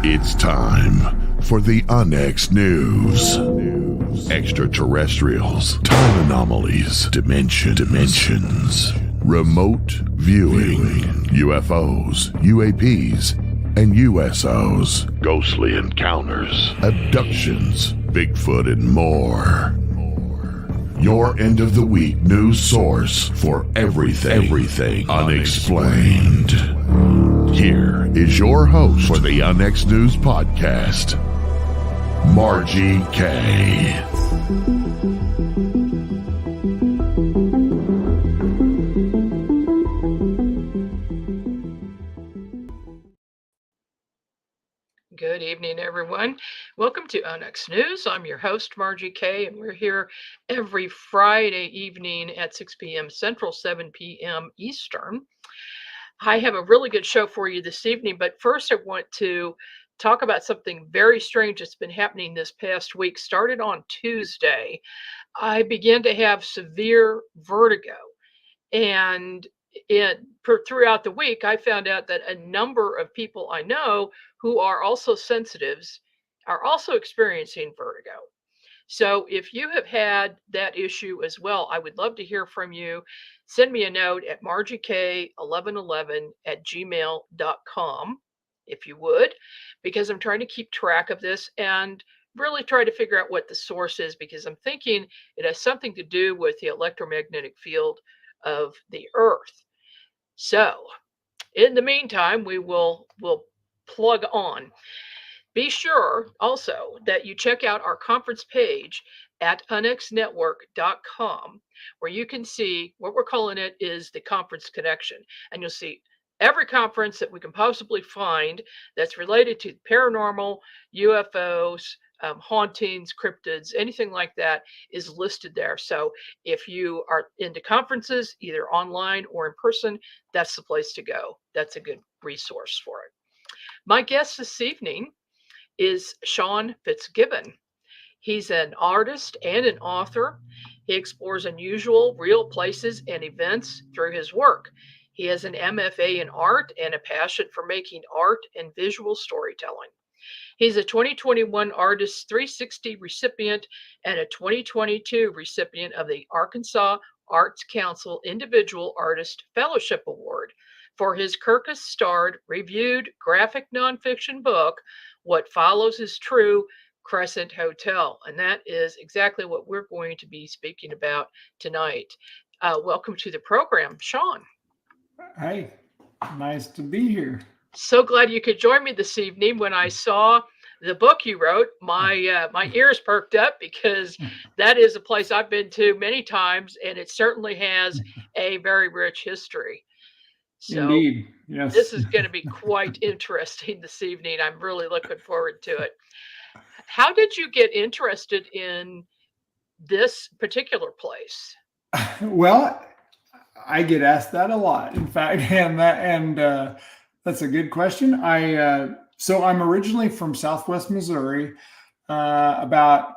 It's time for the Onyx News. Extraterrestrials, time anomalies, dimensions, remote viewing, UFOs, UAPs, and USOs, ghostly encounters, abductions, Bigfoot, and more. Your end of the week news source for everything unexplained. Here is your host for the Onyx News Podcast, Margie K. Good evening, everyone. Welcome to Onyx News. I'm your host, Margie K., and we're here every Friday evening at 6 p.m. Central, 7 p.m. Eastern. I have a really good show for you this evening, but first I want to talk about something very strange that's been happening this past week. Started on Tuesday, I began to have severe vertigo, and throughout the week, I found out that a number of people I know who are also sensitives are also experiencing vertigo. So if you have had that issue as well, I would love to hear from you. Send me a note at margiek1111@gmail.com if you would, because I'm trying to keep track of this and really try to figure out what the source is, because I'm thinking it has something to do with the electromagnetic field of the Earth. So in the meantime, we'll plug on. Be sure also that you check out our conference page at onyxnetwork.com, where you can see what we're calling it is the conference connection. And you'll see every conference that we can possibly find that's related to paranormal, UFOs, hauntings, cryptids, anything like that is listed there. So if you are into conferences, either online or in person, that's the place to go. That's a good resource for it. My guest this evening is Sean Fitzgibbon. He's an artist and an author. He explores unusual, real places and events through his work. He has an MFA in art and a passion for making art and visual storytelling. He's a 2021 Artist 360 recipient and a 2022 recipient of the Arkansas Arts Council Individual Artist Fellowship Award for his Kirkus-starred reviewed graphic nonfiction book, What Follows is True, Crescent Hotel. And that is exactly what we're going to be speaking about tonight. Welcome to the program, Sean. Hey, nice to be here. So glad you could join me this evening. When I saw the book you wrote, my ears perked up, because that is a place I've been to many times, and it certainly has a very rich history. So indeed, yes. This is going to be quite interesting this evening. I'm really looking forward to it. How did you get interested in this particular place? Well, I get asked that a lot, in fact, and that's a good question. So I'm originally from Southwest Missouri, about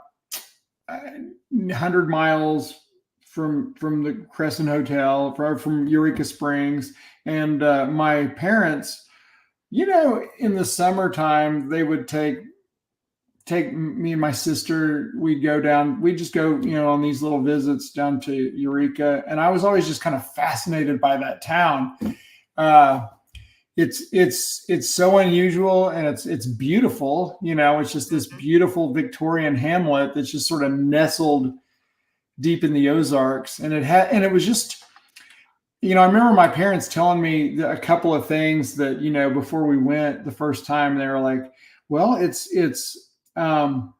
100 miles from the Crescent Hotel, from Eureka Springs. And my parents, in the summertime, they would take me and my sister. We'd just go, on these little visits down to Eureka. And I was always just kind of fascinated by that town. It's so unusual, and it's beautiful. It's just this beautiful Victorian hamlet that's just sort of nestled deep in the Ozarks. And it was just, I remember my parents telling me a couple of things that, before we went the first time. They were like, well, it's on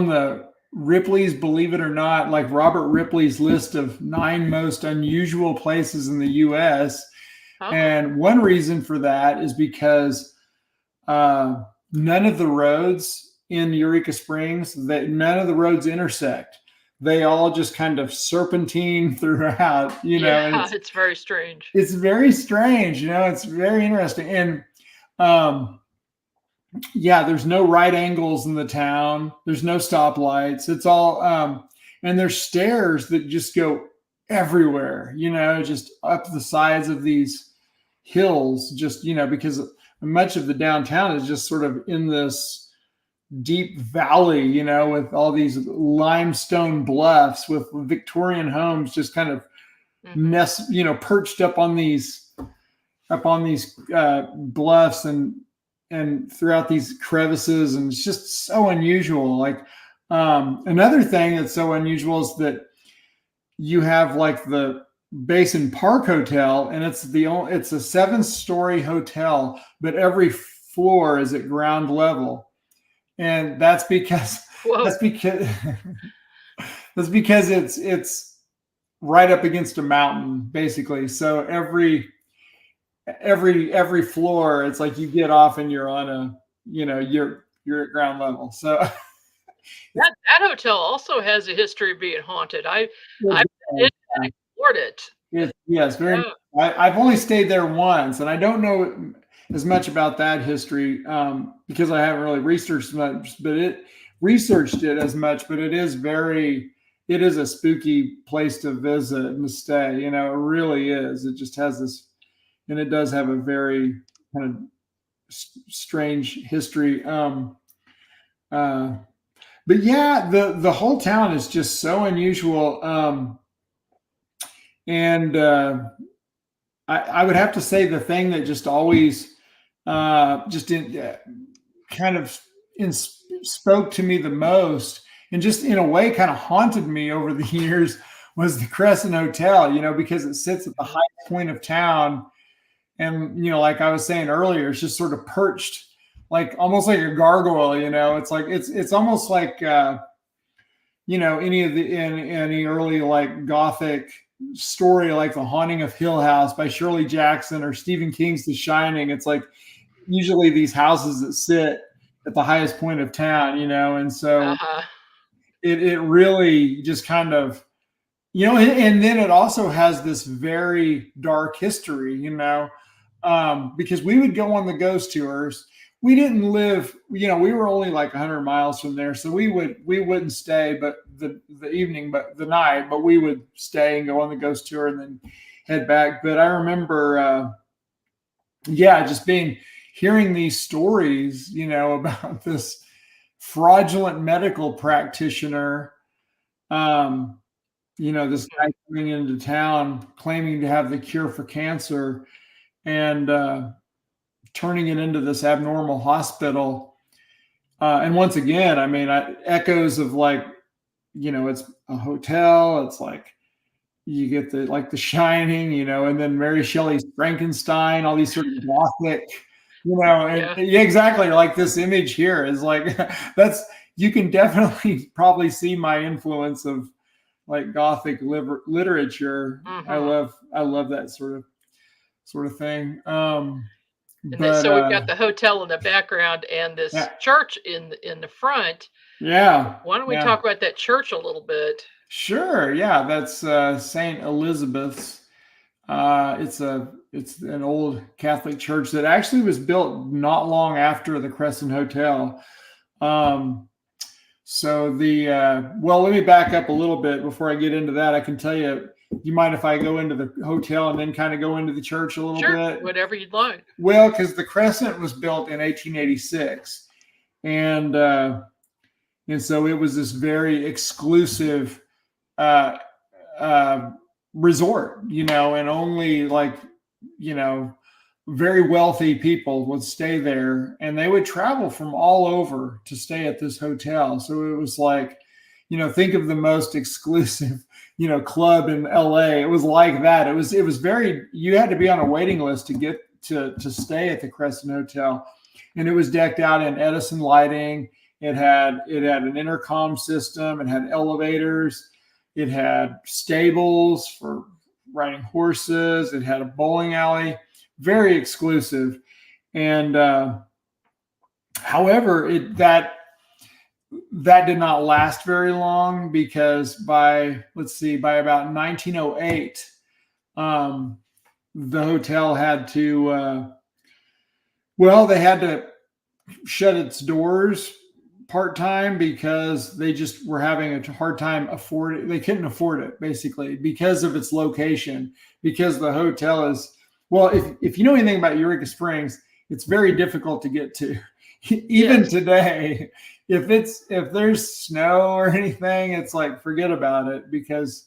the Ripley's, believe it or not, like Robert Ripley's list of 9 most unusual places in the U.S. Oh. And one reason for that is because none of the roads in Eureka Springs, none of the roads intersect. They all just kind of serpentine throughout, Yeah, it's very strange. It's very strange, it's very interesting. And there's no right angles in the town. There's no stoplights. It's all, and there's stairs that just go everywhere, just up the sides of these hills, just, because much of the downtown is just sort of in this deep valley, with all these limestone bluffs with Victorian homes just kind of nest, perched up on these bluffs and throughout these crevices, and it's just so unusual. Like another thing that's so unusual is that you have like the Basin Park Hotel, and it's a 7-story hotel, but every floor is at ground level, and that's because it's right up against a mountain, basically. So every floor, it's like you get off and you're on you're at ground level. So that hotel also has a history of being haunted. I've explored it. Yes, very. I've only stayed there once, and I don't know as much about that history because I haven't really researched it as much. But it is a spooky place to visit and to stay. It really is. It just has this, and it does have a very kind of strange history. But yeah, the whole town is just so unusual. And I would have to say the thing that just always spoke to me the most, and just in a way kind of haunted me over the years, was the Crescent Hotel, because it sits at the highest point of town. And, like I was saying earlier, it's just sort of perched, like almost like a gargoyle, it's like, it's almost like, any early like Gothic story, like The Haunting of Hill House by Shirley Jackson or Stephen King's The Shining. It's like usually these houses that sit at the highest point of town, and so it really just kind of, and then it also has this very dark history, because we would go on the ghost tours. We didn't live, we were only like 100 miles from there. So we wouldn't stay, but the night, but we would stay and go on the ghost tour and then head back. But I remember, just hearing these stories, about this fraudulent medical practitioner, this guy coming into town claiming to have the cure for cancer and turning it into this abnormal hospital. And once again, I mean, echoes of like, it's a hotel. It's like you get the Shining, and then Mary Shelley's Frankenstein, all these sort of Gothic, yeah, exactly. Like this image here is like, you can definitely probably see my influence of like Gothic literature. I love that sort of thing. So we've got the hotel in the background and this church in the front. Yeah. Why don't we talk about that church a little bit? Sure. Yeah, that's St. Elizabeth's. It's an old Catholic church that actually was built not long after the Crescent Hotel. So let me back up a little bit before I get into that. I can tell you. You mind if I go into the hotel and then kind of go into the church a little bit? Whatever you'd like. Well, because the Crescent was built in 1886, and so it was this very exclusive resort, and only like very wealthy people would stay there, and they would travel from all over to stay at this hotel. So it was like, think of the most exclusive club in LA. It was like that. It was very, you had to be on a waiting list to get to stay at the Crescent Hotel. And it was decked out in Edison lighting. It had an intercom system. It had elevators. It had stables for riding horses. It had a bowling alley, very exclusive. And however, that did not last very long, because by about 1908, the hotel had to, they had to shut its doors part-time because they just were having a hard time they couldn't afford it, basically, because of its location, because the hotel is Well, if you know anything about Eureka Springs, it's very difficult to get to. Even today, if there's snow or anything, it's like forget about it, because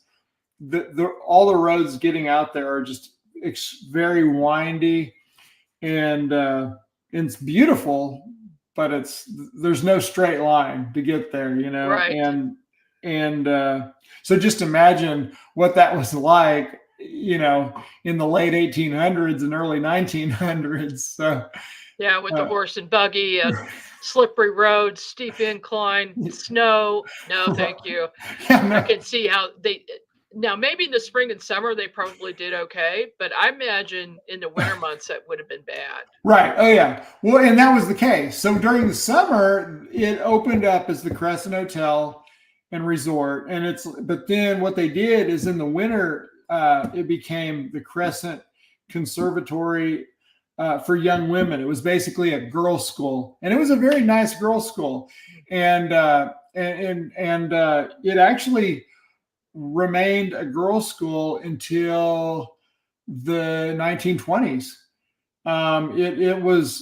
all the roads getting out there are just very windy, and it's beautiful, but there's no straight line to get there, Right. And so just imagine what that was like, in the late 1800s and early 1900s. So Yeah, with the horse and buggy and slippery roads, steep incline, snow. No, thank you. I can see how now maybe in the spring and summer they probably did okay, but I imagine in the winter months that would have been bad. Right. Oh yeah. Well, and that was the case. So during the summer, it opened up as the Crescent Hotel and Resort, but then what they did is in the winter, it became the Crescent Conservatory for young women. It was basically a girls' school, and it was a very nice girls' school, and it actually remained a girls' school until the 1920s. It was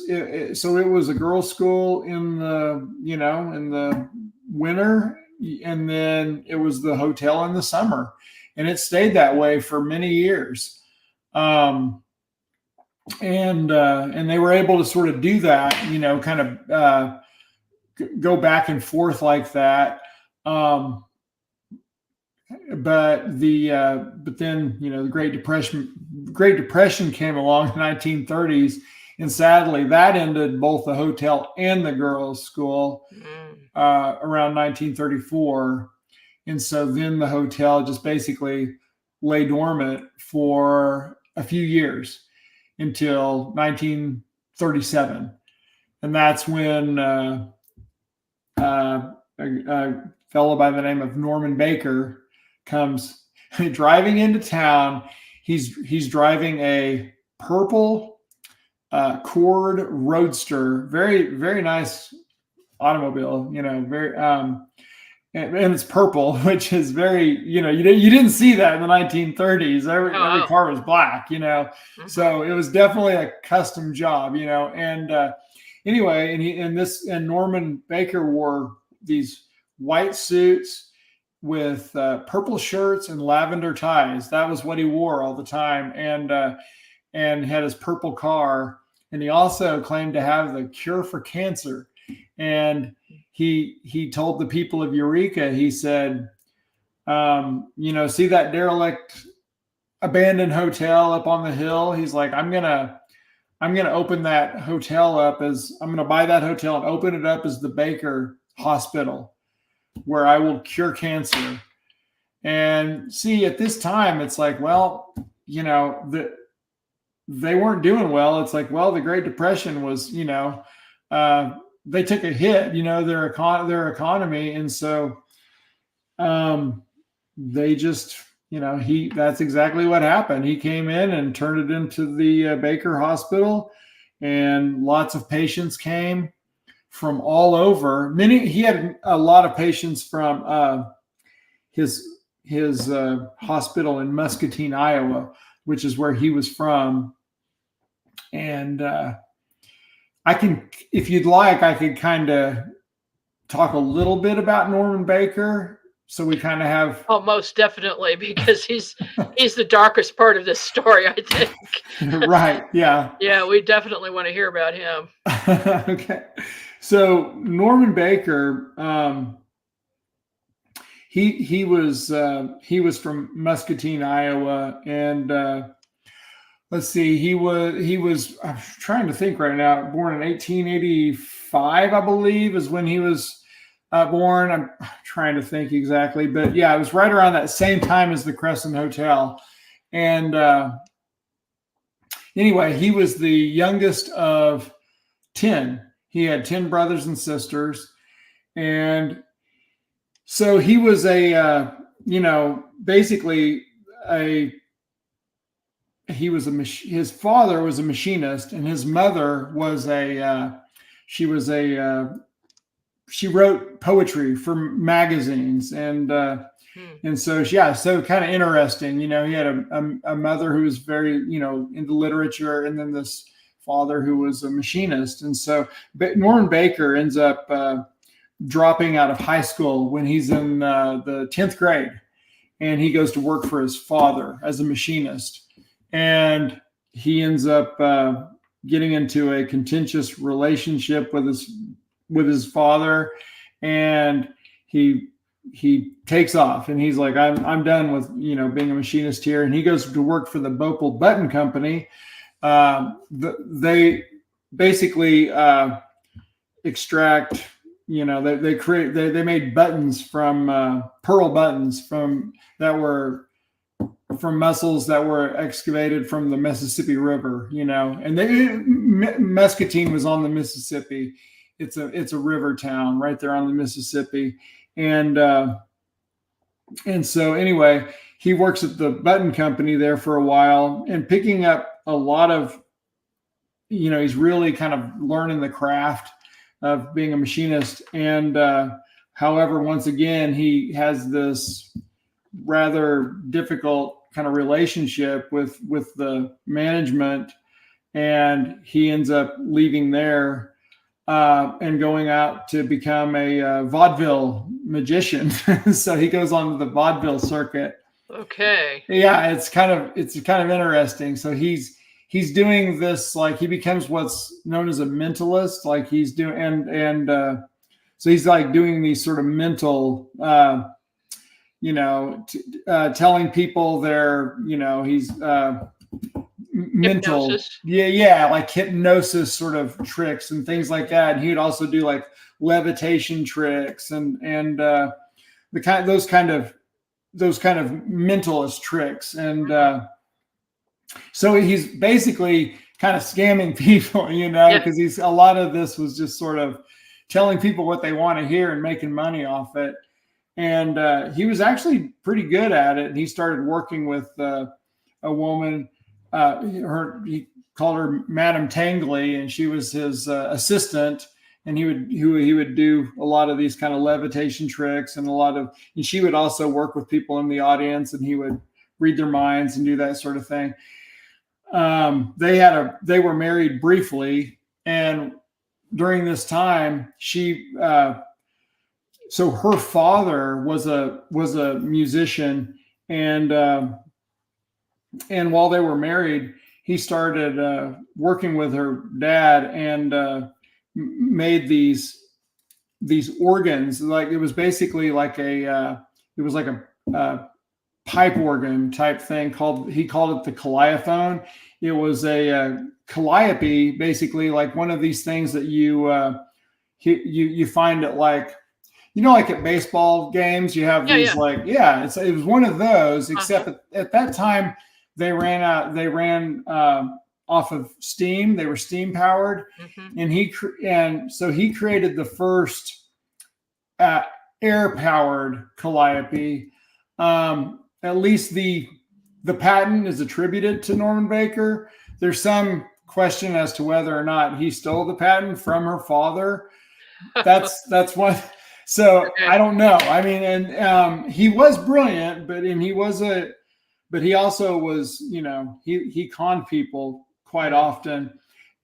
a girls' school in the winter, and then it was the hotel in the summer, and it stayed that way for many years. And they were able to sort of do that, kind of go back and forth like that. But then the Great Depression came along in the 1930s, and sadly that ended both the hotel and the girls' school around 1934. And so then the hotel just basically lay dormant for a few years until 1937. And that's when a fellow by the name of Norman Baker comes driving into town. He's driving a purple Cord Roadster, very, very nice automobile, very and it's purple, which is very, you didn't see that in the 1930s. Every car was black, so it was definitely a custom job, and anyway, and Norman Baker wore these white suits with purple shirts and lavender ties. That was what he wore all the time, and had his purple car. And he also claimed to have the cure for cancer. And he told the people of Eureka, he said, see that derelict abandoned hotel up on the hill? He's like, I'm gonna open that hotel up I'm gonna buy that hotel and open it up as the Baker Hospital, where I will cure cancer. And see, at this time, it's like, well, they weren't doing well. It's like, well, the Great Depression was, they took a hit, their economy. And so they just, that's exactly what happened. He came in and turned it into the Baker Hospital, and lots of patients came from all over. He had a lot of patients from his hospital in Muscatine, Iowa, which is where he was from. And if you'd like, I could kind of talk a little bit about Norman Baker. So we kind of have. Oh, most definitely, because he's the darkest part of this story, I think. Right. Yeah. Yeah, we definitely want to hear about him. Okay. So Norman Baker, he was from Muscatine, Iowa, and let's see, he was. I'm trying to think right now. Born in 1885, I believe, is when he was born. I'm trying to think exactly, but yeah, it was right around that same time as the Crescent Hotel. And anyway, he was the youngest of 10. He had 10 brothers and sisters, and so he was basically his father was a machinist, and his mother was she wrote poetry for magazines, and And so, yeah, so kind of interesting. He had a mother who was very, into literature, and then this father who was a machinist. And so, but Norman Baker ends up dropping out of high school when he's in the 10th grade, and he goes to work for his father as a machinist. And he ends up getting into a contentious relationship with his father, and he takes off, and he's like, I'm done with being a machinist here, and he goes to work for the Bopal Button Company. They basically extract, they made buttons from pearl buttons from mussels that were excavated from the Mississippi River, and Muscatine was on the Mississippi. It's a river town right there on the Mississippi. And so anyway, he works at the button company there for a while, and picking up a lot of, he's really kind of learning the craft of being a machinist. And however, once again, he has this rather difficult kind of relationship with the management, and he ends up leaving there and going out to become a vaudeville magician. So he goes on to the vaudeville circuit. Okay. Yeah, it's kind of interesting. So he's doing this, like he becomes what's known as a mentalist. Like he's doing and so he's like doing these sort of mental, telling people their, he's mental, hypnosis. yeah, like hypnosis sort of tricks and things like that. And he would also do like levitation tricks and those kind of mentalist tricks. And so he's basically kind of scamming people, because a lot of this was just sort of telling people what they want to hear and making money off it. And he was actually pretty good at it. And he started working with a woman. He called her Madame Tangley, and she was his assistant. And he would do a lot of these kind of levitation tricks, and she would also work with people in the audience, and he would read their minds and do that sort of thing. They were married briefly, and during this time, so her father was a musician, and while they were married, he started working with her dad and made these organs. Like it was basically like a pipe organ type thing he called it the calliophone. It was a calliope, basically like one of these things that you find at like at baseball games, you have these it was one of those, except at that time they ran off of steam. They were steam powered. Mm-hmm. And so he created the first air powered calliope. At least the patent is attributed to Norman Baker. There's some question as to whether or not he stole the patent from her father. That's what. So okay. I don't know. I mean, and he was brilliant, but he also was, he conned people quite often.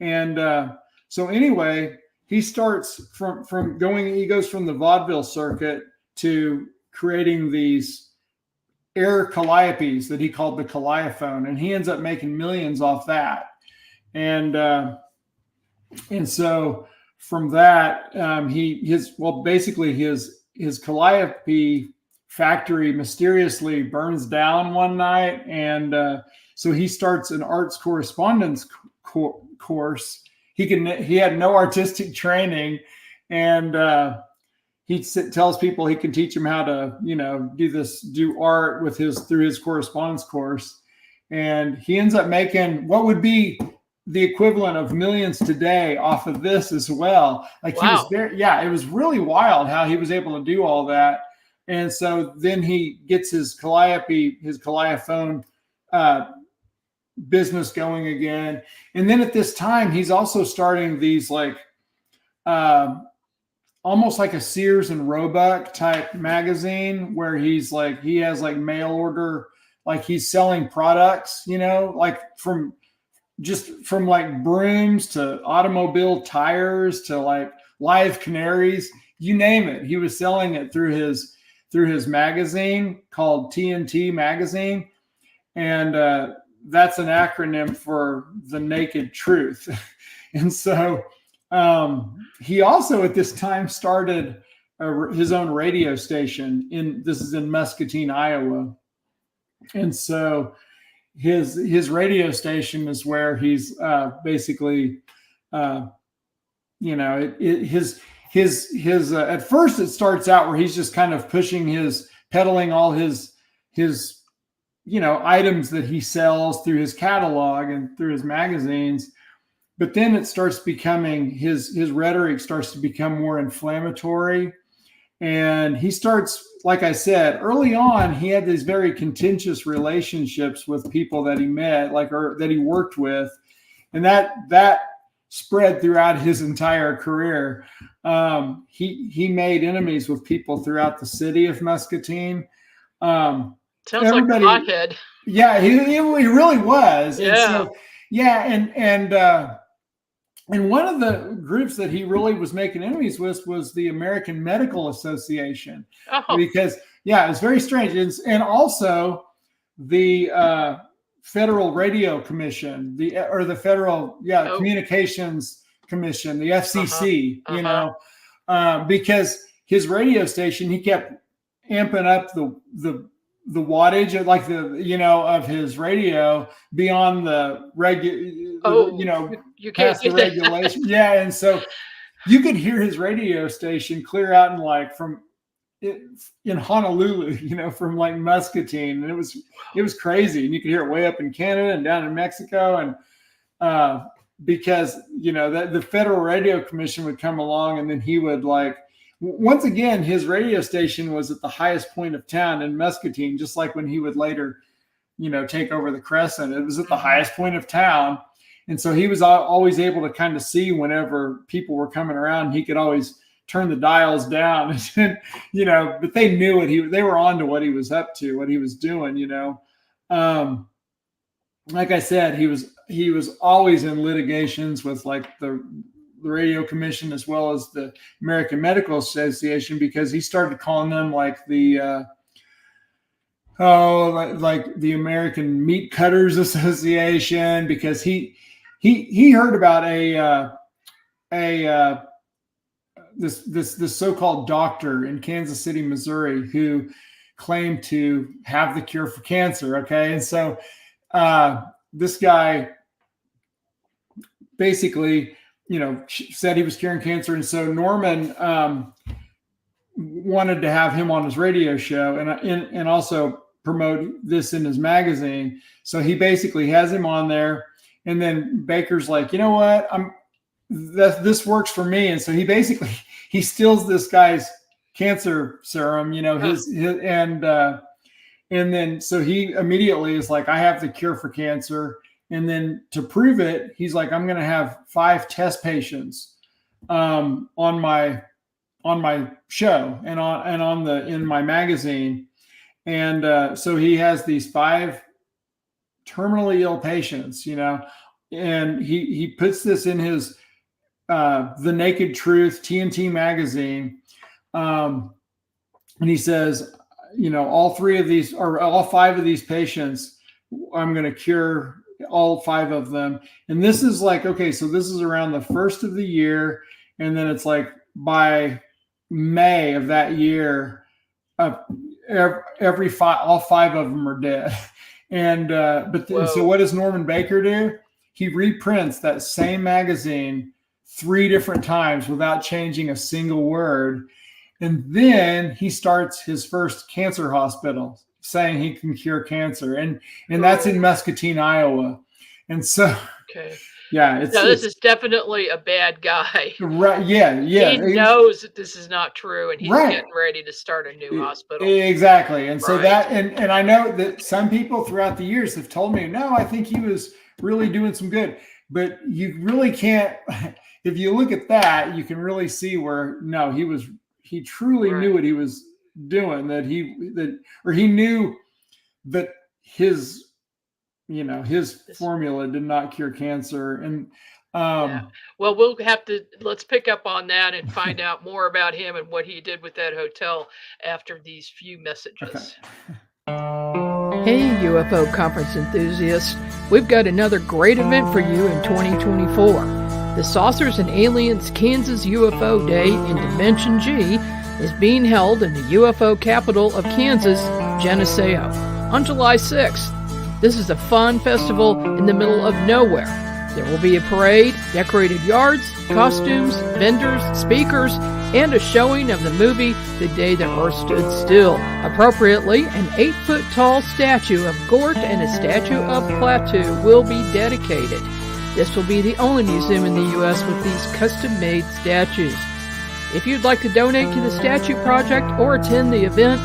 And so anyway, he starts he goes from the vaudeville circuit to creating these air calliopes that he called the calliophone, and he ends up making millions off that. And so from that, his calliope factory mysteriously burns down one night, and so he starts an arts correspondence course. He had no artistic training, and he tells people he can teach them how to do art through his correspondence course, and he ends up making what would be the equivalent of millions today off of this as well. Like wow. He was there. Yeah, it was really wild how he was able to do all that. And so then he gets his calliophone business going again. And then at this time, he's also starting these like almost like a Sears and Roebuck type magazine where he has like mail order, like he's selling products, like from like brooms to automobile tires to like live canaries, you name it. He was selling it through his magazine called TNT Magazine. And that's an acronym for The Naked Truth. And so he also at this time started his own radio station this is in Muscatine, Iowa. And so his radio station is where he's basically, his at first it starts out where he's just kind of peddling all his items that he sells through his catalog and through his magazines. But then it starts becoming his rhetoric starts to become more inflammatory. And he starts, like I said, early on, he had these very contentious relationships with people that he met, or that he worked with. And that spread throughout his entire career. He made enemies with people throughout the city of Muscatine. Sounds like a hothead. Yeah, he really was. Yeah. And one of the groups that he really was making enemies with was the American Medical Association. Oh. Because, it's very strange. And also the Federal Radio Commission, the Federal Communications Commission, the FCC, because his radio station, he kept amping up the wattage of his radio beyond the you can't the regulation. Yeah. And so you could hear his radio station clear out in Honolulu, from like Muscatine. And it was crazy. And you could hear it way up in Canada and down in Mexico. And because, the Federal Radio Commission would come along and then he would once again, his radio station was at the highest point of town in Muscatine, just like when he would later, take over the Crescent. It was at the highest point of town. And so he was always able to kind of see whenever people were coming around, he could always turn the dials down, but they knew they were on to what he was up to, what he was doing, like I said, he was always in litigations with the Radio Commission as well as the American Medical Association, because he started calling them the American Meat Cutters Association, because he heard about this so-called doctor in Kansas City, Missouri, who claimed to have the cure for cancer. Okay. And so this guy basically, said he was curing cancer. And so Norman wanted to have him on his radio show and also promote this in his magazine. So he basically has him on there. And then Baker's like, you know what? This works for me. And so he steals this guy's cancer serum, and then so he immediately is like, I have the cure for cancer. And then to prove it, he's like, I'm going to have 5 test patients on my show and in my magazine. And so he has these 5 terminally ill patients, and he puts this in his The Naked Truth TNT magazine. And he says, all 5 of these patients, I'm going to cure all 5 of them. And this is okay, so this is around the first of the year. And then it's by May of that year, all 5 of them are dead. And, so what does Norman Baker do? He reprints that same magazine 3 different times without changing a single word. And then he starts his first cancer hospital, saying he can cure cancer. And that's in Muscatine, Iowa. And so, this is definitely a bad guy. Right. Yeah. Yeah. He knows that this is not true, and he's getting ready to start a new hospital. Exactly. And so and I know that some people throughout the years have told me, no, I think he was really doing some good, but you really can't, if you look at that, you can really see where he truly knew what he was doing, he knew that his formula did not cure cancer. And well, let's pick up on that and find out more about him and what he did with that hotel after these few messages. Okay. Hey, UFO conference enthusiasts. We've got another great event for you in 2024. The Saucers and Aliens Kansas UFO Day in Dimension G is being held in the UFO capital of Kansas, Geneseo, on July 6th. This is a fun festival in the middle of nowhere. There will be a parade, decorated yards, costumes, vendors, speakers, and a showing of the movie The Day the Earth Stood Still. Appropriately, an 8-foot-tall statue of Gort and a statue of Plateau will be dedicated. This will be the only museum in the U.S. with these custom-made statues. If you'd like to donate to the statue project or attend the event,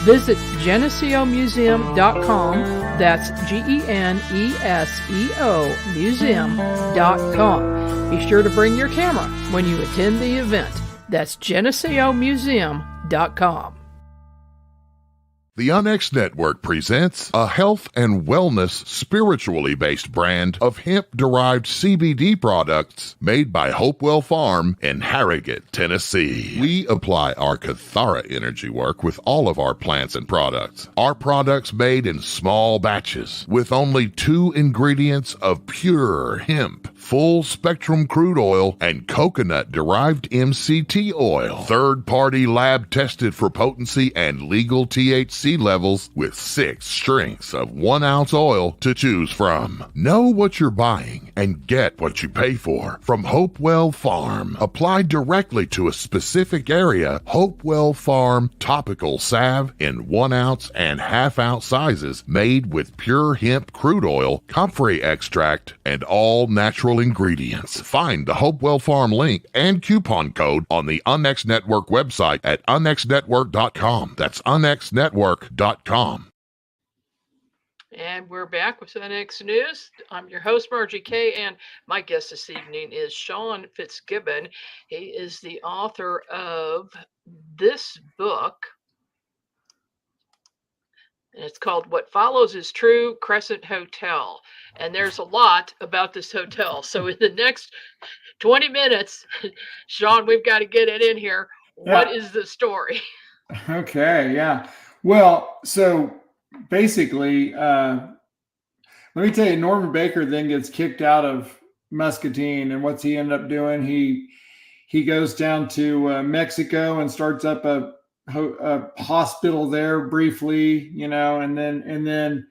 visit GeneseoMuseum.com. That's GENESEO Museum.com. Be sure to bring your camera when you attend the event. That's GeneseoMuseum.com. The Onyx Network presents a health and wellness spiritually based brand of hemp-derived CBD products made by Hopewell Farm in Harrogate, Tennessee. We apply our Cathara energy work with all of our plants and products. Our products made in small batches with only 2 ingredients of pure hemp, full-spectrum crude oil, and coconut-derived MCT oil. Third-party lab tested for potency and legal THC levels with 6 strengths of 1 ounce oil to choose from. Know what you're buying and get what you pay for from Hopewell Farm. Applied directly to a specific area, Hopewell Farm topical salve in 1 ounce and ½ ounce sizes made with pure hemp crude oil, comfrey extract, and all natural ingredients. Find the Hopewell Farm link and coupon code on the Onyx Network website at onyxnetwork.com. That's onyxnetwork.com. And we're back with the next news. I'm your host, Margie Kay, and my guest this evening is Sean Fitzgibbon. He is the author of this book, and it's called What Follows is True, Crescent Hotel. And there's a lot about this hotel. So in the next 20 minutes, Sean, we've got to get it in here. Yeah. What is the story? Okay, yeah. Well, so basically, let me tell you, Norman Baker then gets kicked out of Muscatine, and what's he end up doing? He goes down to Mexico and starts up a hospital there briefly, and then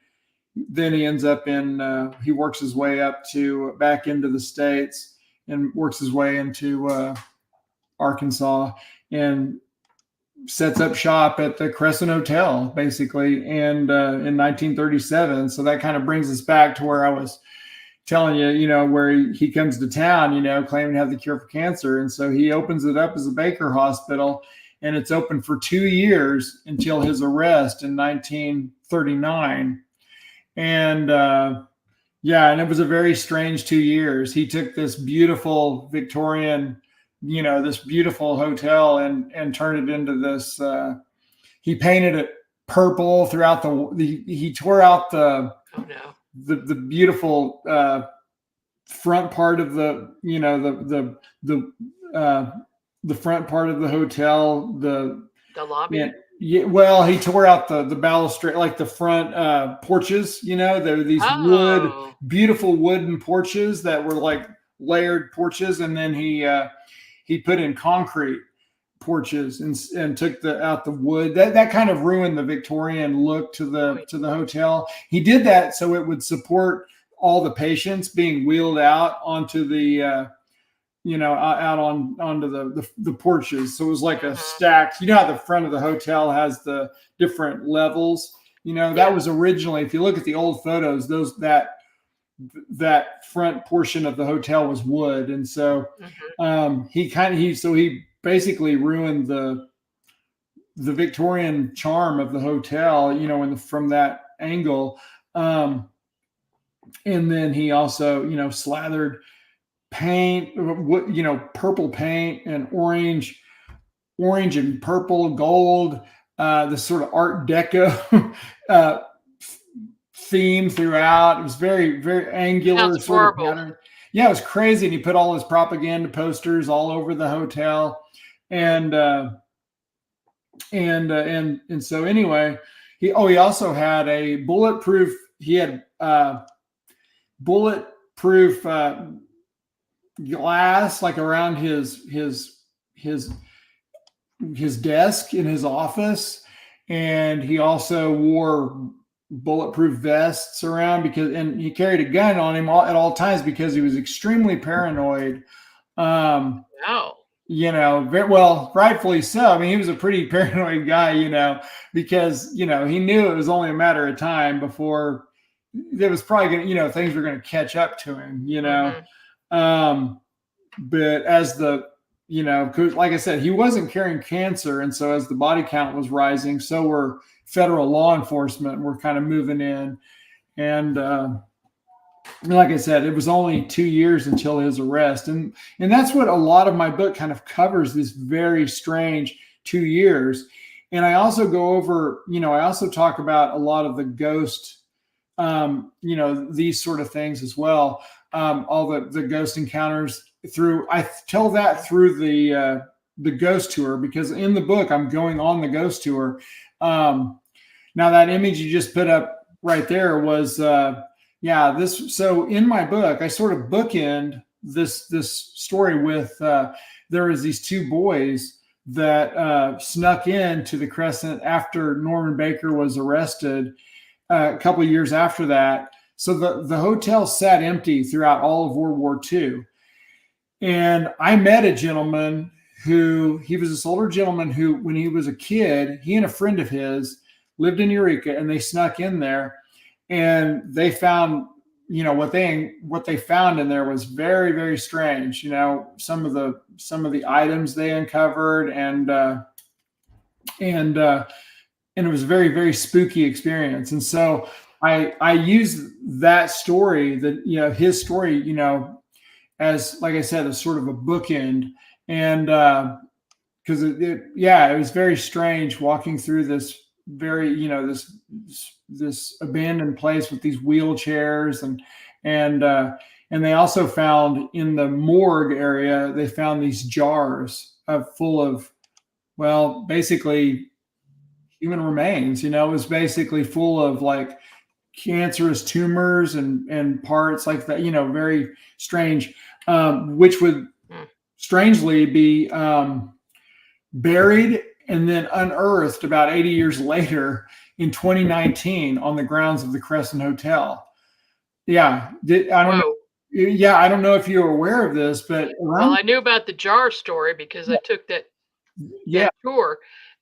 he ends up in he works his way up to back into the States and works his way into Arkansas and sets up shop at the Crescent Hotel, basically, and in 1937. So that kind of brings us back to where I was telling you, where he comes to town, claiming to have the cure for cancer. And so he opens it up as a Baker hospital, and it's open for 2 years until his arrest in 1939. And and it was a very strange 2 years. He took this beautiful Victorian, this beautiful hotel and turned it into this, he painted it purple throughout he tore out the beautiful front part of the front part of the hotel, the lobby. Yeah, well, he tore out the balustrade, like the front porches. There were these beautiful wooden porches that were like layered porches, and then he put in concrete porches and took out the wood. That kind of ruined the Victorian look to the hotel. He did that so it would support all the patients being wheeled out onto the out onto the porches. So it was like a stacked. How the front of the hotel has the different levels. That was originally, if you look at the old photos, that front portion of the hotel was wood, and so he basically ruined the Victorian charm of the hotel, from that angle. And then he also, slathered paint, purple paint and orange and purple, gold, this sort of Art Deco theme throughout. It was very, very angular sort of pattern. Yeah, it was crazy. And he put all his propaganda posters all over the hotel. And so anyway, he also had a bulletproof, bulletproof glass like around his desk in his office, and he also wore bulletproof vests around and he carried a gun on him at all times because he was extremely paranoid. Wow. Very well, rightfully so. I mean, he was a pretty paranoid guy, because, he knew it was only a matter of time before there was probably going to, things were going to catch up to him, Mm-hmm. But as like I said, he wasn't carrying cancer. And so as the body count was rising, so were federal law enforcement were kind of moving in. And like I said, it was only 2 years until his arrest. And that's what a lot of my book kind of covers, this very strange 2 years. And I also go over, I also talk about a lot of the ghost, these sort of things as well. All the ghost encounters I tell that through the ghost tour, because in the book I'm going on the ghost tour. Now that image you just put up right there was, so in my book, I sort of bookend this story with, there was these two boys that snuck into the Crescent after Norman Baker was arrested a couple of years after that. So the hotel sat empty throughout all of World War II. And I met a gentleman he was this older gentleman who, when he was a kid, he and a friend of his lived in Eureka, and they snuck in there, and they found, what they found in there was very, very strange. Some of the items they uncovered, and it was a very, very spooky experience. And so I use that story, his story, as, like I said, as sort of a bookend. And because it was very strange walking through this very, this abandoned place with these wheelchairs, and they also found in the morgue area, they found these jars full of, well, basically human remains. It was basically full of like cancerous tumors and parts like that, very strange, which would strangely be buried and then unearthed about 80 years later in 2019 on the grounds of the Crescent Hotel. Yeah. I don't know if you're aware of this, but well, I knew about the jar story because I took that tour,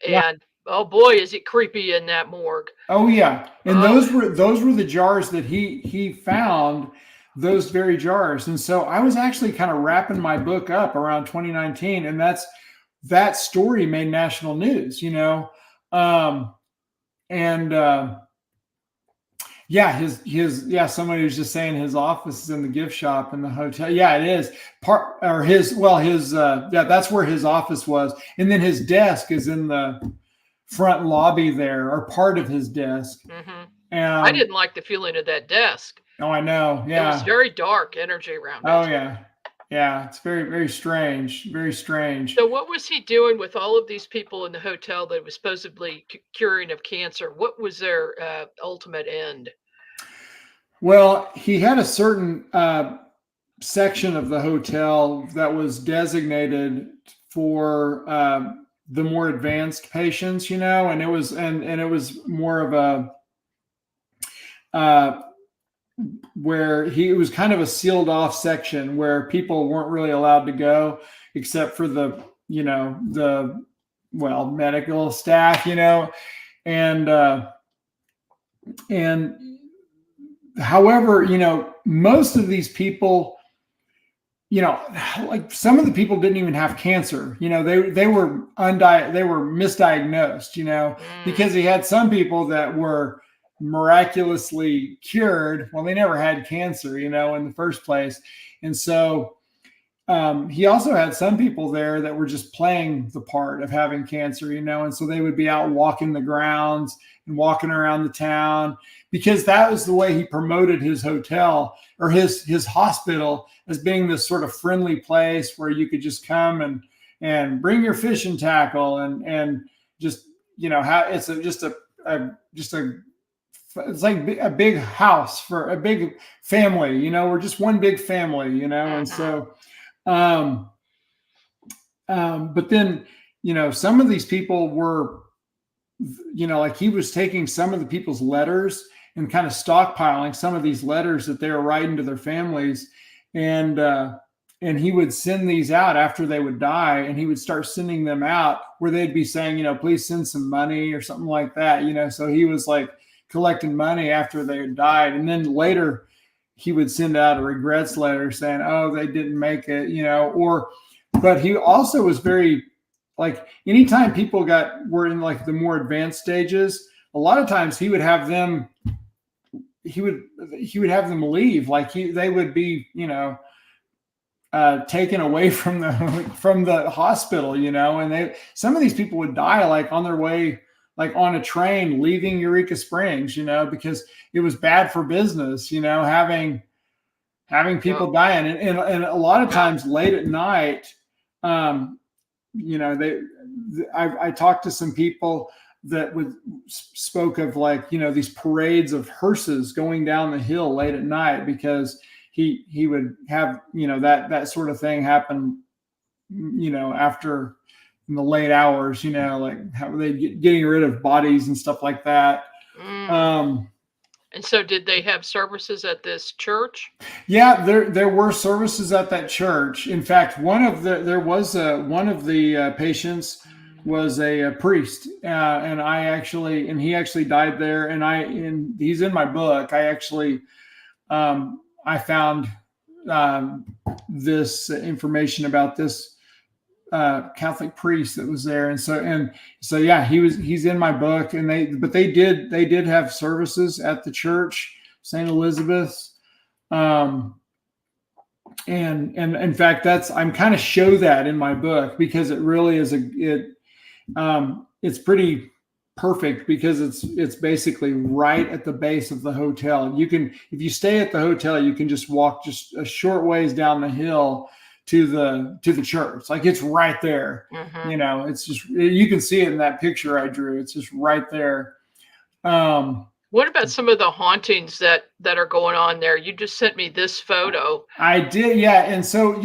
and oh boy, is it creepy in that morgue. Oh yeah. And those were the jars that he found, those very jars. And so I was actually kind of wrapping my book up around 2019, and that story made national news, somebody was just saying his office is in the gift shop in the hotel. Yeah, it is that's where his office was. And then his desk is in the front lobby there, or part of his desk. Mm-hmm. I didn't like the feeling of that desk. Oh, I know. Yeah. It was very dark energy around it. Oh, yeah. Yeah. It's very, very strange. Very strange. So what was he doing with all of these people in the hotel that was supposedly curing of cancer? What was their ultimate end? Well, he had a certain section of the hotel that was designated for the more advanced patients, and it was it was more of a where it was kind of a sealed off section where people weren't really allowed to go except for the medical staff, and however, most of these people, like some of the people didn't even have cancer. They were misdiagnosed, because he had some people that were miraculously cured. Well, they never had cancer, in the first place. And so he also had some people there that were just playing the part of having cancer, and so they would be out walking the grounds and walking around the town, because that was the way he promoted his hotel or his hospital, as being this sort of friendly place where you could just come and bring your fishing tackle and just, it's like a big house for a big family, we're just one big family, and so, but then, some of these people were, like he was taking some of the people's letters and kind of stockpiling some of these letters that they were writing to their families. And he would send these out after they would die, and he would start sending them out where they'd be saying, please send some money or something like that, so he was like collecting money after they had died. And then later he would send out a regrets letter saying, oh, they didn't make it, but he also was very, like, anytime people were in like the more advanced stages, a lot of times he would have them leave. Like they would be, taken away from the hospital, and some of these people would die like on their way, like on a train leaving Eureka Springs, because it was bad for business, having people dying. And a lot of times late at night, I talked to some people that spoke of like, these parades of hearses going down the hill late at night, because he would have, that sort of thing happen, after in the late hours, like how they getting rid of bodies and stuff like that. And so did they have services at this church? Yeah, there were services at that church. In fact, one of the patients was a priest, and he actually died there. And he's in my book. I actually, I found this information about this Catholic priest that was there, and so yeah, he's in my book. And they did have services at the church, St. Elizabeth's, and in fact I'm kind of show that in my book, because it really is it's pretty perfect, because it's basically right at the base of the hotel. If you stay at the hotel, you can just walk just a short ways down the hill to the church. Like it's right there. Mm-hmm. It's just, you can see it in that picture I drew. It's just right there. What about some of the hauntings that are going on there? You just sent me this photo. I did, yeah. And so,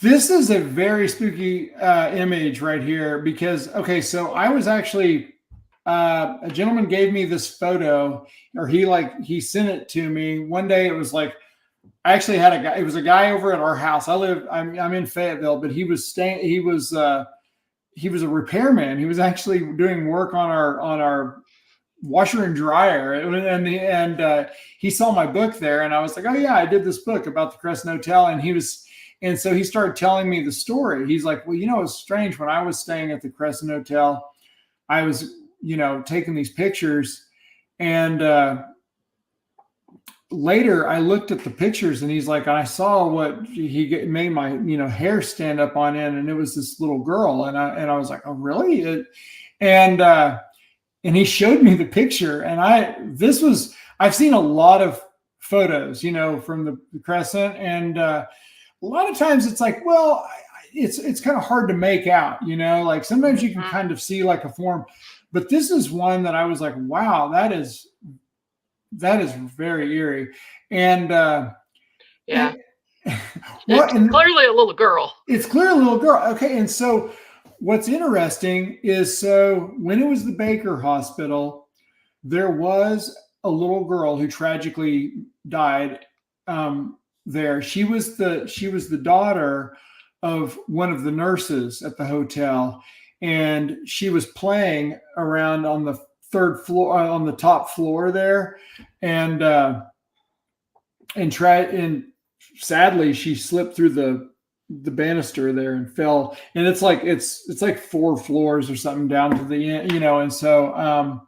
this is a very spooky image right here, because, okay, so I was actually, a gentleman gave me this photo, or he sent it to me one day. It was like, I actually had it was a guy over at our house. I'm in Fayetteville, but he was a repairman. He was actually doing work on our washer and dryer. And he saw my book there, and I was like, oh yeah, I did this book about the Crescent Hotel. And so he started telling me the story. He's like, well, it's strange. When I was staying at the Crescent Hotel, I was, taking these pictures, and later I looked at the pictures, and he's like, and I saw what he made my, hair stand up on end, and it was this little girl. And I was like, oh really? And he showed me the picture, and I've seen a lot of photos, from the Crescent, and a lot of times it's like, well, it's kind of hard to make out, like sometimes you can kind of see like a form, but this is one that I was like, wow, that is very eerie. And yeah, it's clearly a little girl. It's clearly a little girl. Okay. And so what's interesting is, so when it was the Baker Hospital, there was a little girl who tragically died there. She was the daughter of one of the nurses at the hotel, and she was playing around on the third floor, on the top floor there, and sadly she slipped through the banister there and fell, and it's like 4 floors or something down to the end, and so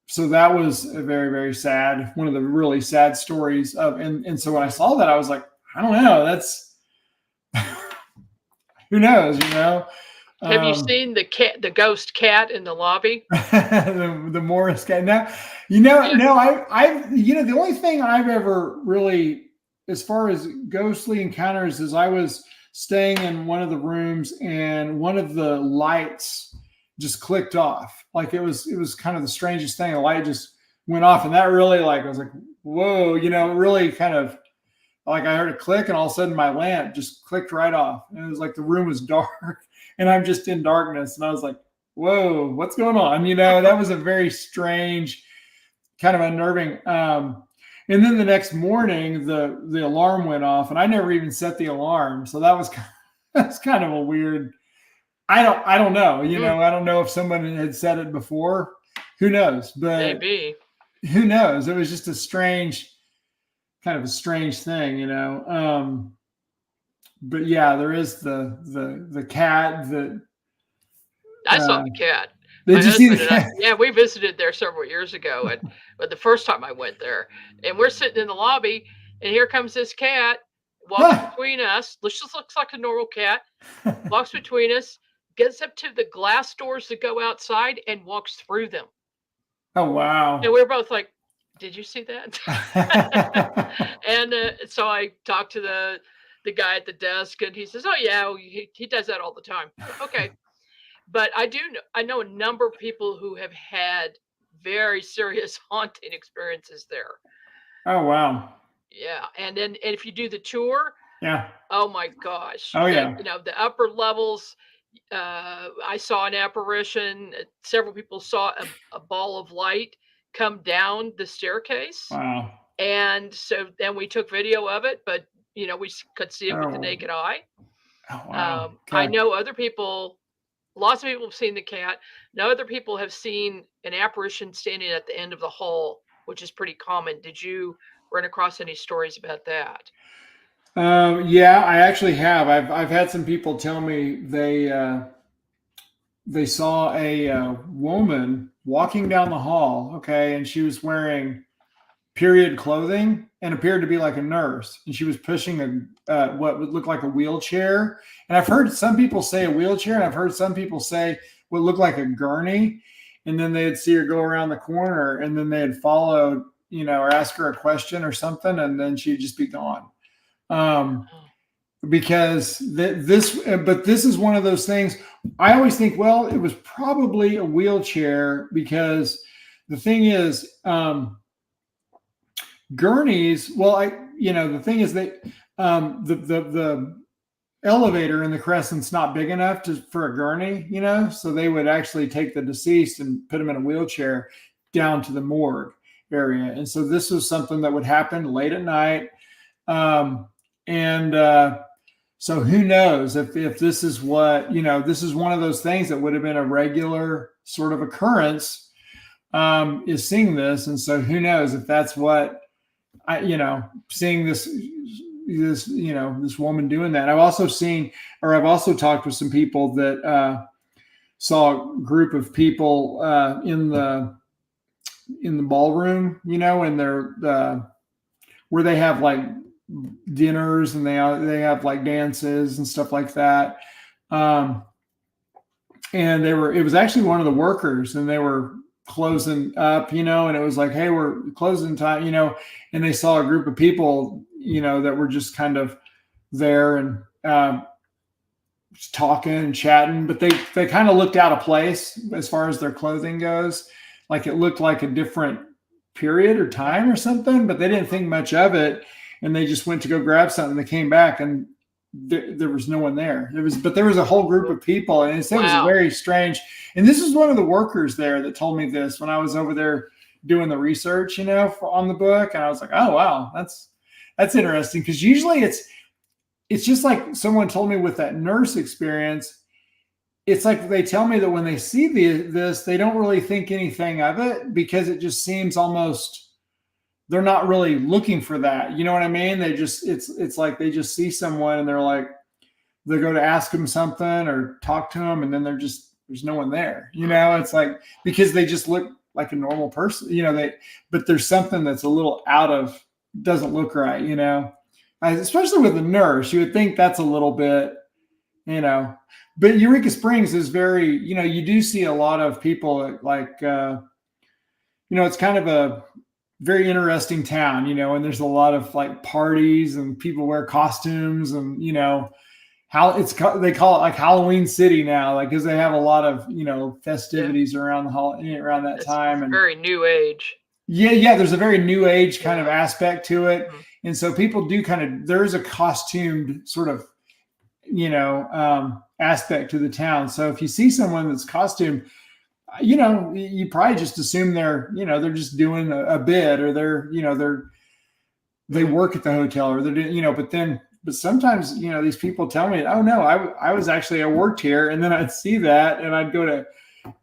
so that was a very, very sad, one of the really sad stories of, and so when I saw that, I was like, I don't know, that's, who knows, Have you seen the ghost cat in the lobby? the Morris cat. Now, Yeah. no, I've, the only thing I've ever really, as far as ghostly encounters, is I was staying in one of the rooms and one of the lights just clicked off. Like it was kind of the strangest thing. The light just went off, and that really, like, I was like, whoa, really kind of like I heard a click, and all of a sudden my lamp just clicked right off. And it was like the room was dark and I'm just in darkness. And I was like, whoa, what's going on? That was a very strange, kind of unnerving. And then the next morning, the alarm went off, and I never even set the alarm. So that's kind of a weird. I don't know. I don't know if someone had said it before. Who knows? But Maybe. Who knows? It was just kind of a strange thing, But yeah, there is the cat that I saw the cat. Did you see the cat? Yeah, we visited there several years ago, but the first time I went there, and we're sitting in the lobby, and here comes this cat, walks between us. Just looks like a normal cat, walks between us, gets up to the glass doors that go outside, and walks through them. Oh wow! And we're both like, "Did you see that?" And so I talked to the guy at the desk, and he says, "Oh yeah, he does that all the time." Okay. But I know a number of people who have had very serious haunting experiences there. Oh wow! Yeah, and if you do the tour, yeah. Oh my gosh! Oh yeah. The upper levels. I saw an apparition. Several people saw a ball of light come down the staircase. Wow! And so then we took video of it, but we could see it with the naked eye. Oh wow! Okay. I know other people. Lots of people have seen the cat. Now other people have seen an apparition standing at the end of the hall, which is pretty common. Did you run across any stories about that? Yeah, I actually have. I've had some people tell me they saw a woman walking down the hall. Okay, and she was wearing period clothing and appeared to be like a nurse, and she was pushing what would look like a wheelchair. And I've heard some people say a wheelchair, and I've heard some people say what looked like a gurney. And then they'd see her go around the corner, and then they'd follow, or ask her a question or something, and then she'd just be gone. Because this is one of those things. I always think, well, it was probably a wheelchair, because the thing is, gurneys. Well, the thing is that the elevator in the Crescent's not big enough for a gurney, so they would actually take the deceased and put him in a wheelchair down to the morgue area. And so this was something that would happen late at night. So who knows if this is what, this is one of those things that would have been a regular sort of occurrence, is seeing this. And so who knows if that's what seeing this woman doing that. I've also talked with some people that saw a group of people in the ballroom, and they're where they have like dinners, and they have like dances and stuff like that. And it was actually one of the workers, and they were closing up, and it was like, hey, we're closing time, and they saw a group of people, that were just kind of there and just talking and chatting, but they kind of looked out of place as far as their clothing goes. Like it looked like a different period or time or something, but they didn't think much of it. And they just went to go grab something. They came back, and there was no one there. But there was a whole group of people, and it was very strange. And this is one of the workers there that told me this when I was over there doing the research, on the book. And I was like, oh wow, that's interesting, because usually it's just like someone told me with that nurse experience. It's like they tell me that when they see this, they don't really think anything of it, because it just seems almost. They're not really looking for that. You know what I mean? They just, it's like they just see someone, and they go to ask them something or talk to them, and then there's no one there. It's like, because they just look like a normal person, but there's something that's a little doesn't look right, especially with a nurse. You would think that's a little bit, but Eureka Springs is very, you do see a lot of people like, it's kind of a very interesting town, and there's a lot of like parties and people wear costumes and, they call it like Halloween City now, like, cause they have a lot of, festivities around that time. And very new age. Yeah. There's a very new age kind of aspect to it. Mm-hmm. And so people do there is a costumed sort of, aspect to the town. So if you see someone that's costumed, you probably just assume they're just doing a bid, or they work at the hotel, or they're doing, but sometimes, these people tell me, oh no, I worked here. And then I'd see that and I'd go to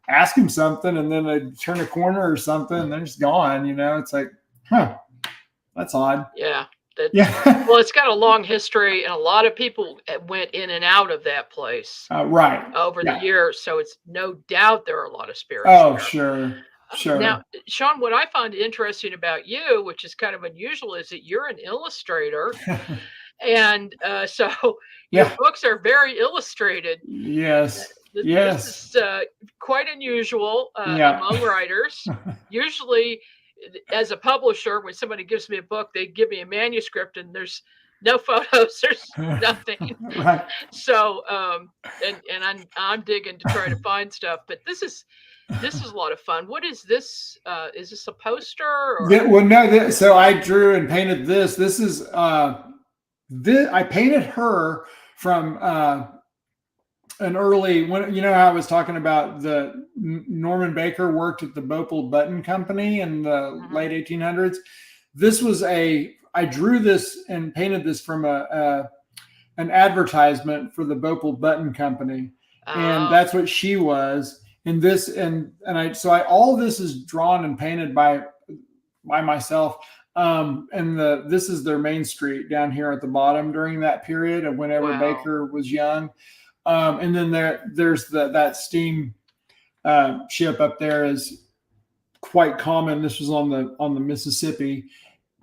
ask him something, and then I'd turn a corner or something and they're just gone, it's like, that's odd. Yeah. Well, it's got a long history, and a lot of people went in and out of that place right over the years. So it's no doubt there are a lot of spirits. Oh, there. Sure. Now, Sean, what I find interesting about you, which is kind of unusual, is that you're an illustrator. And so your books are very illustrated. Yes. This is quite unusual among writers. Usually, as a publisher, when somebody gives me a book, they give me a manuscript and there's no photos, there's nothing. Right. So, and I'm digging to try to find stuff, but this is a lot of fun. What is this? Is this a poster? Or? No. So I drew and painted this. This is I painted her from an early, when how I was talking about the Norman Baker worked at the Bopal Button Company in the late 1800s. This was I drew this and painted this from an advertisement for the Bopal Button Company, and that's what she was. And this all this is drawn and painted by myself. This is their main street down here at the bottom during that period of whenever Baker was young. And then there's that steam ship up there is quite common. This was on the Mississippi.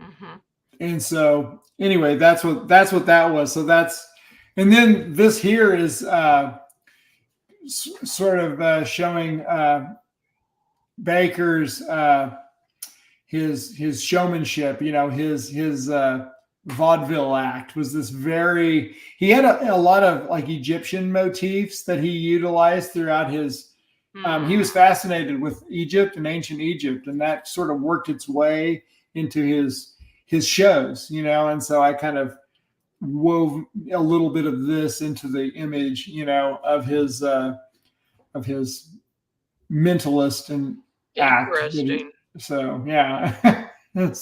Mm-hmm. And so anyway, that's what that was. So and then this here is sort of showing Baker's his showmanship, his vaudeville act was this he had a lot of like Egyptian motifs that he utilized throughout his, he was fascinated with Egypt and ancient Egypt, and that sort of worked its way into his shows, and so I kind of wove a little bit of this into the image, of his mentalist and act. Interesting. So, yeah. And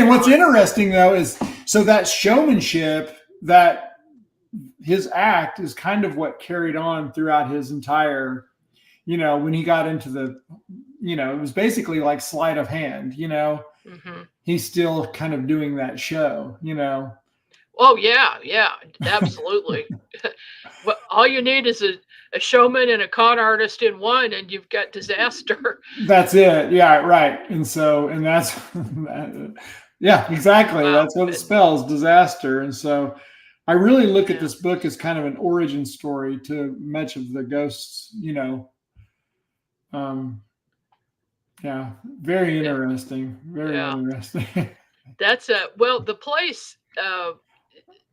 what's interesting though is, so that showmanship, that his act is kind of what carried on throughout his entire, when he got into the, it was basically like sleight of hand, he's still kind of doing that show, Oh yeah, absolutely. Well, all you need is a showman and a con artist in one, and you've got disaster. That's it. Yeah, right. And that's, yeah, exactly. Wow. That's what it spells, disaster. And so I really look at this book as kind of an origin story to much of the ghosts, very interesting. Very interesting. That's the place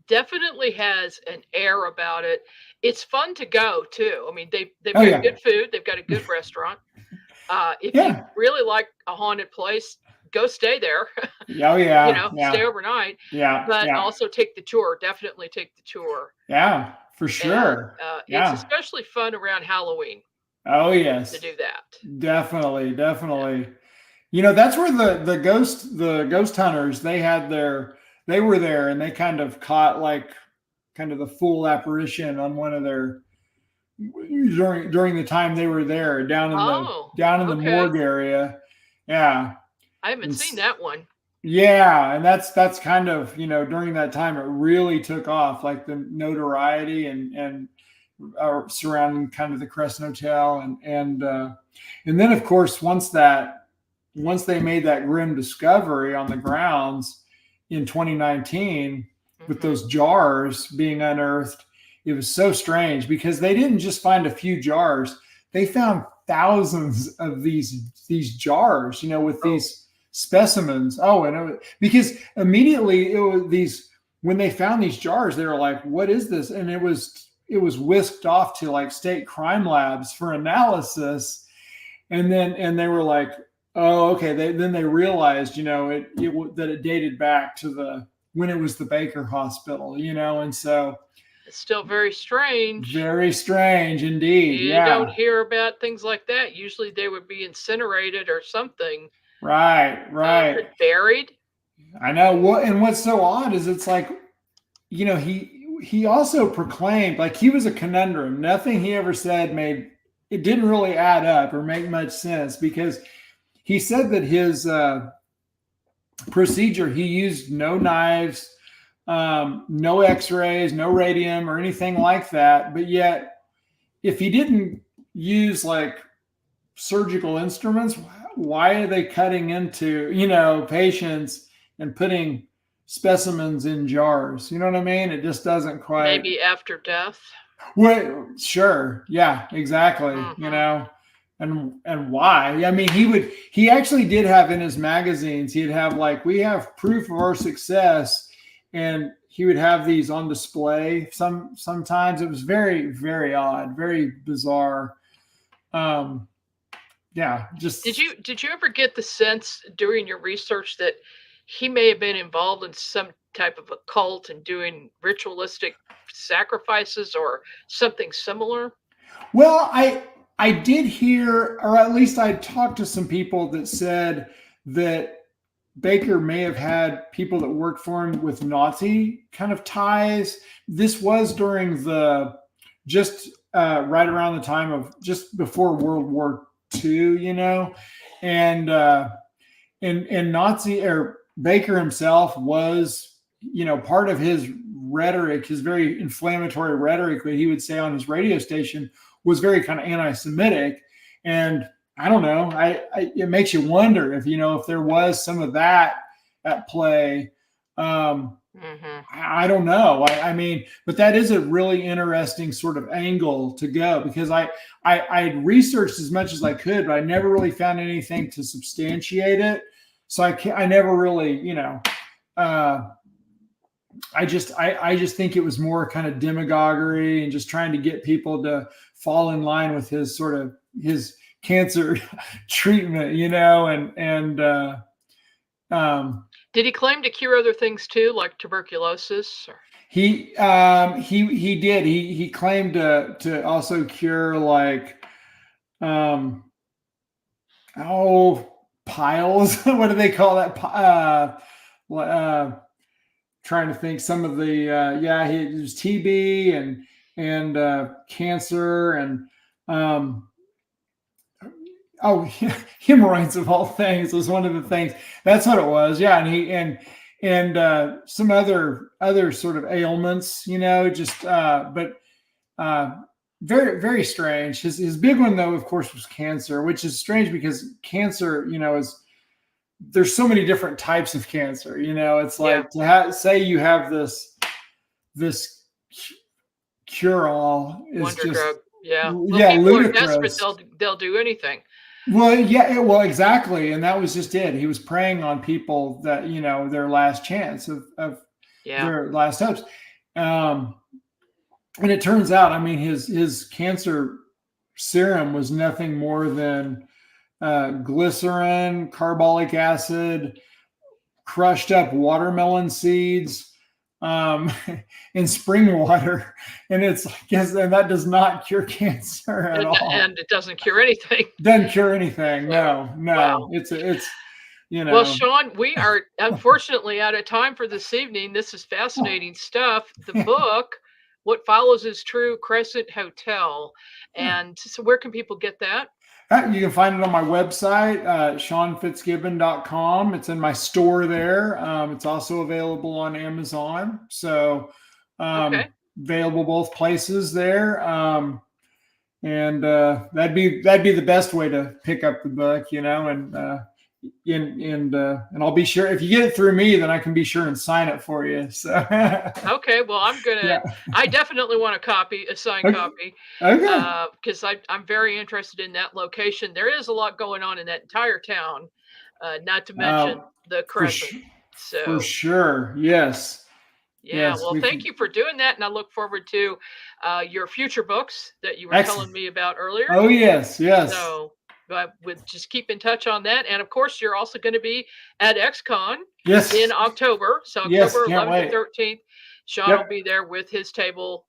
definitely has an air about it. It's fun to go too. I mean, they've got good food. They've got a good restaurant. If you really like a haunted place, go stay there. Stay overnight. Yeah. But also take the tour. Definitely take the tour. Yeah, for sure. And, it's especially fun around Halloween. Oh yes. To do that. Definitely. That's where the ghost hunters, they were there, and they kind of caught the full apparition on one of their during the time they were there down in the morgue area. Yeah. I haven't seen that one. Yeah. And that's kind of, during that time, it really took off, like the notoriety and surrounding kind of the Crescent Hotel, and then of course once they made that grim discovery on the grounds in 2019 with those jars being unearthed, it was so strange because they didn't just find a few jars; they found thousands of these jars, with these specimens. Oh, and because immediately it was these. When they found these jars, they were like, "What is this?" And it was whisked off to like state crime labs for analysis, and they were like, "Oh, okay." Then they realized, that it dated back to when it was the Baker Hospital, and so it's still very strange. Very strange indeed. You don't hear about things like that. Usually they would be incinerated or something. Right. Buried. I know. And what's so odd is it's like, he also proclaimed, like, he was a conundrum. Nothing he ever said it didn't really add up or make much sense, because he said that his procedure, he used no knives, no x-rays, no radium or anything like that. But yet, if he didn't use like surgical instruments, why are they cutting into, patients and putting specimens in jars? You know what I mean? It just doesn't quite. Maybe after death. Well, sure. Yeah, exactly. And why? I mean, he actually did have in his magazines, he'd have like, we have proof of our success. And he would have these on display. Sometimes it was very, very odd, very bizarre. Just. Did you ever get the sense during your research that he may have been involved in some type of a cult and doing ritualistic sacrifices or something similar? Well, I did hear, or at least I talked to some people that said that Baker may have had people that worked for him with Nazi kind of ties. This was during right around the time of just before World War II, and Nazi, or Baker himself was, part of his rhetoric, his very inflammatory rhetoric that he would say on his radio station was very kind of anti-Semitic. And I don't know, it makes you wonder if there was some of that at play. I don't know. I mean, but that is a really interesting sort of angle to go, because I had researched as much as I could, but I never really found anything to substantiate it. So I never really, I just think it was more kind of demagoguery and just trying to get people to fall in line with his cancer treatment, did he claim to cure other things too, like tuberculosis? He did. He claimed to also cure like piles. What do they call that? Trying to think. Some of the it was TB and cancer and hemorrhoids of all things was one of the things. That's what it was. Yeah, and some other sort of ailments, but very, very strange. His big one though, of course, was cancer, which is strange because cancer, there's so many different types of cancer. It's like to say you have this cure-all is wonder just drug. Yeah. Well, yeah, people ludicrous. are desperate, they'll do anything. Well, yeah, exactly. And that was just it. He was preying on people that, their last chance of their last hopes. And it turns out, I mean, his cancer serum was nothing more than glycerin, carbolic acid, crushed up watermelon seeds, in spring water, and and that does not cure cancer at all. And it doesn't cure anything. Doesn't cure anything. No. Wow. It's Well, Sean, we are unfortunately out of time for this evening. This is fascinating stuff. The book, What Follows is True, Crescent Hotel. And so where can people get that? You can find it on my website, SeanFitzgibbon.com. It's in my store there. It's also available on Amazon. So, okay. available both places there. And that'd be the best way to pick up the book, and I'll be sure if you get it through me, then I can be sure and sign it for you. So okay, well, I'm gonna. Yeah. I definitely want a signed Okay. copy, Okay. because I'm very interested in that location. There is a lot going on in that entire town, not to mention the For Crescent. So sure. Yes. yeah, Yes. well, thank you for doing that, and I look forward to your future books that you were Excellent. telling me about earlier. Oh yes. Yes. So, with just keep in touch on that, and of course, you're also going to be at XCon Yes. in October. So Yes, October can't 11th to wait. 13th, Sean Yep. will be there with his table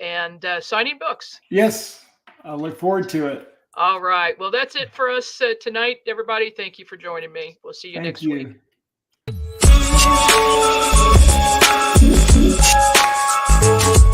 and signing books. Yes. I look forward to it. All right. Well, that's it for us tonight, everybody. Thank you for joining me. We'll see you Thank next you. week.